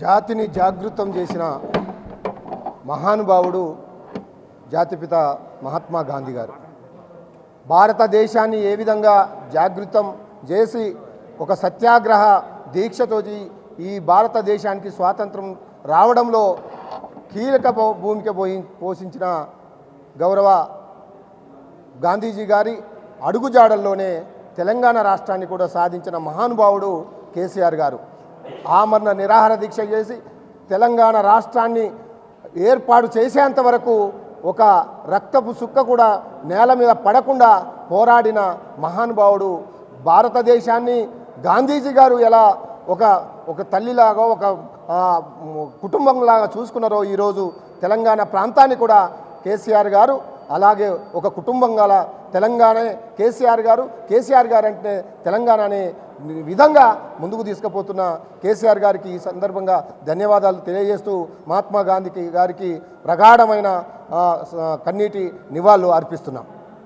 జాతిని జాగృతం చేసిన మహానుభావుడు జాతిపిత మహాత్మా గాంధీ గారు. భారతదేశాన్ని ఏ విధంగా జాగృతం చేసి ఒక సత్యాగ్రహ దీక్షతో ఈ భారతదేశానికి స్వాతంత్రం రావడంలో కీలక భూమిక పోషించిన గౌరవ గాంధీజీ గారి అడుగుజాడల్లోనే తెలంగాణ రాష్ట్రాన్ని కూడా సాధించిన మహానుభావుడు కేసీఆర్ గారు. ఆమరణ నిరాహార దీక్ష చేసి తెలంగాణ రాష్ట్రాన్ని ఏర్పాటు చేసేంత వరకు ఒక రక్తపు సుక్క కూడా నేల మీద పడకుండా పోరాడిన మహానుభావుడు. భారతదేశాన్ని గాంధీజీ గారు ఎలా ఒక తల్లిలాగా ఒక కుటుంబంలాగా చూసుకున్నారో ఈరోజు తెలంగాణ ప్రాంతాన్ని కూడా కేసీఆర్ గారు అలాగే ఒక కుటుంబంగా తెలంగాణే కేసీఆర్ గారు అంటే తెలంగాణ అనే విధంగా ముందుకు తీసుకుపోతున్న కేసీఆర్ గారికి ఈ సందర్భంగా ధన్యవాదాలు తెలియజేస్తూ మహాత్మా గాంధీ గారికి ప్రగాఢమైన కన్నీటి నివాళులు అర్పిస్తున్నాం.